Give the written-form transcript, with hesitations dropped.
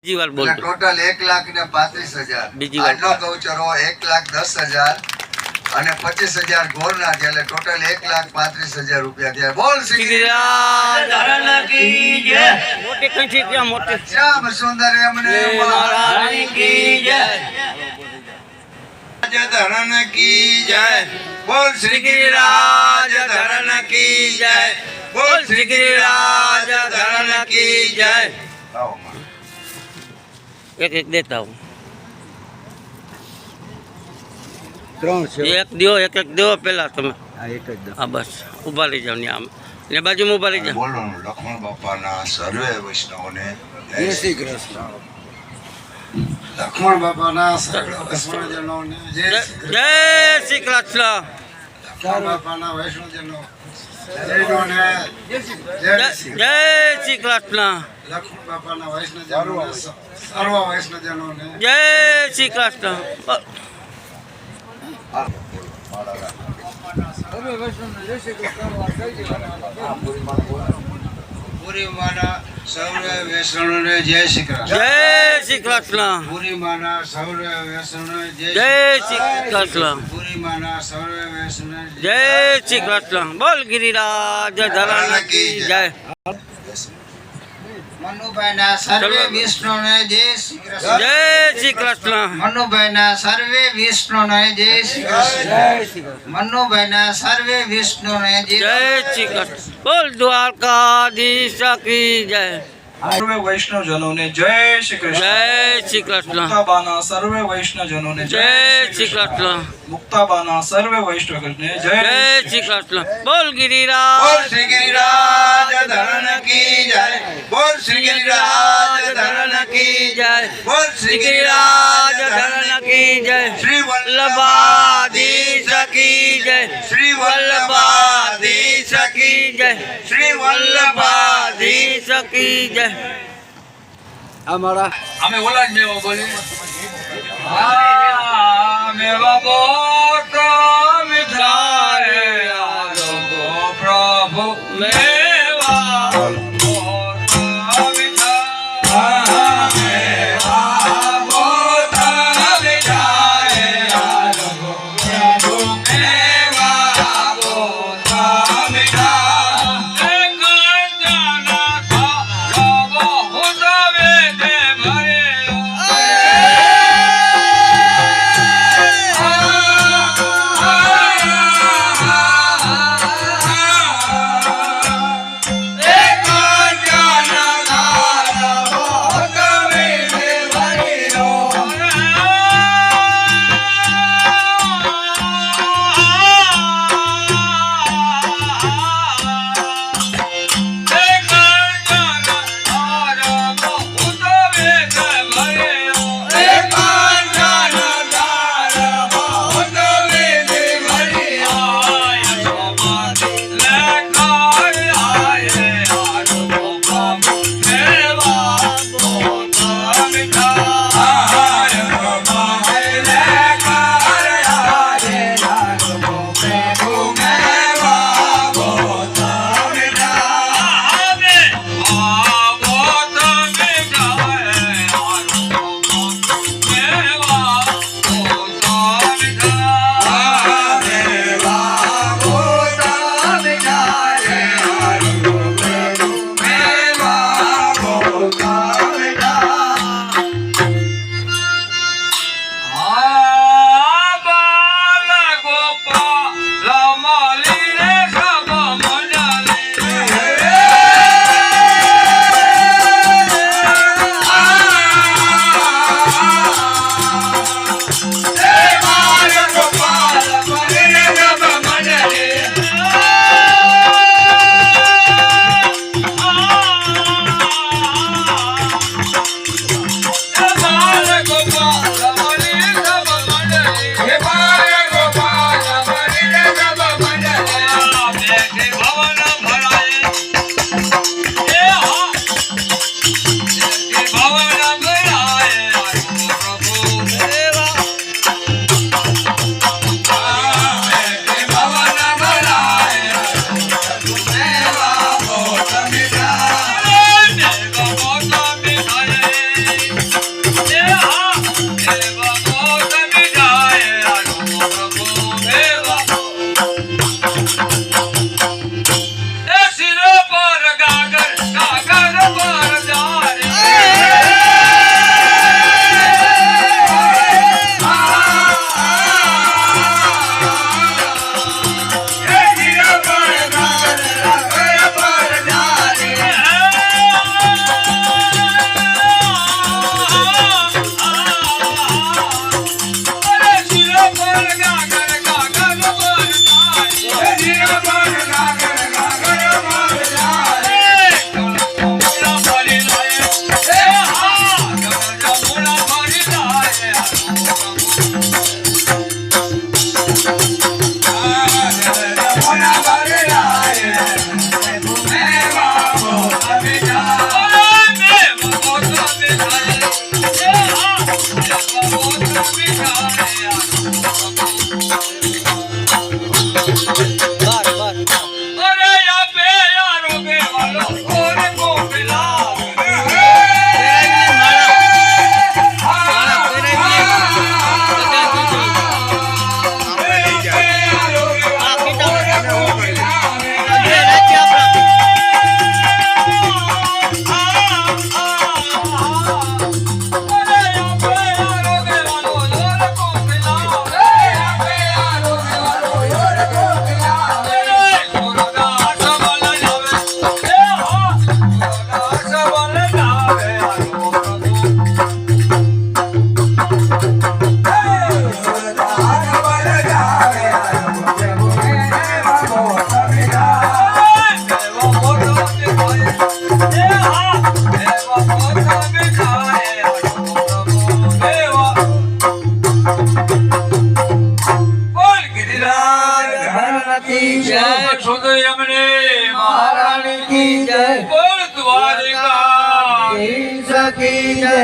બીજી વાર બોલ. ટોટલ 1,35,000 બીજી વાર. આજનો ગૌચરો 1,10,000 અને 25,000 ગોરના એટલે ટોટલ 1,35,000 રૂપિયા થયા. બોલ શ્રી ધરણ કી જય. મોટી કંઠી ક્યાં મોટી શ્યામ સુંદર એમને મહારાણી કી જય. ધરણ કી જય. બોલ શ્રી ગિરિરાજ ધરણ કી જય. બોલ શ્રી ગિરિરાજ ધરણ કી જય. એક એક દેતા હું. એક દો એક એક દો પેલા તમે. હા બસ ઉભા રહી જાવ ને આમ ને બાજુમાં ઉભા રહી જાવ. બોલો લક્ષ્મણ બાપાના સર્વે વૈષ્ણવોને જય શ્રી કૃષ્ણ. લક્ષ્મણ બાપાના સર્વ વૈષ્ણવજનોને જય શ્રી કૃષ્ણ. જય શ્રી કૃષ્ણ. લક્ષ્મણ બાપાના વૈષ્ણવજનો જયનોને જય શ્રી જય શ્રી કૃષ્ણ. લક્ષ્મણ બાપાના વૈષ્ણવજનોને સર્વ વૈષ્ણવજનોને જય શ્રી કૃષ્ણ. પૂરી માના સર્વે વૈષ્ણવોને જય શ્રી કૃષ્ણ. જય શ્રી કૃષ્ણ. પૂરી માના સર્વે વૈષ્ણવોને જય શ્રી કૃષ્ણ. પૂરી માના સર્વે વૈષ્ણવોને જય શ્રી કૃષ્ણ. બોલ ગિરિરાજ ધરણ કી જય. મનુભાઈના સર્વે વિષ્ણુને જય શ્રી કૃષ્ણ. જય શ્રી કૃષ્ણ. મનુભાઈના સર્વે વિષ્ણુને જય શ્રી કૃષ્ણ. મનુભાઈના સર્વે વિષ્ણુને જય શ્રી કૃષ્ણ. બોલ દ્વારકાધીશ કી જય. સર્વે વૈષ્ણવજનોને જય શ્રી કૃષ્ણ. જય શ્રી કૃષ્ણ. મુક્તાબાના સર્વે વૈષ્ણવજનોને જય શ્રી કૃષ્ણ. મુક્તાબાના સર્વે વૈષ્ણવજનોને જય જય શ્રી કૃષ્ણ. બોલ ગિરિરાજ. બોલ શ્રી ગિરિરાજ ધરણ કી જય. બોલ શ્રી ગિરિરાજ ધરણ કી જય. બોલ શ્રી ગિરિરાજ ધરણ કી જય. શ્રી વલ્લભાધીશ કી જય. શ્રી વલ્લભાધીશ કી જય. શ્રી વલ્લભાધીશ કી જય. અમે ઓલા જ મેવા બોલી હા મેવા બોટ મિઠારે આલો પ્રભુ મેવા બોટ મિઠારે મેવા બોટ મિઠારે આલો પ્રભુ મેવા બોટ મિઠારે કંજના થા રવો હુદવે દે ભરે બોલ ગિરિરાજ ધરણ કી જય સુંદરી અમને મહારાણી કી જય બોલ દ્વારિકા કી જય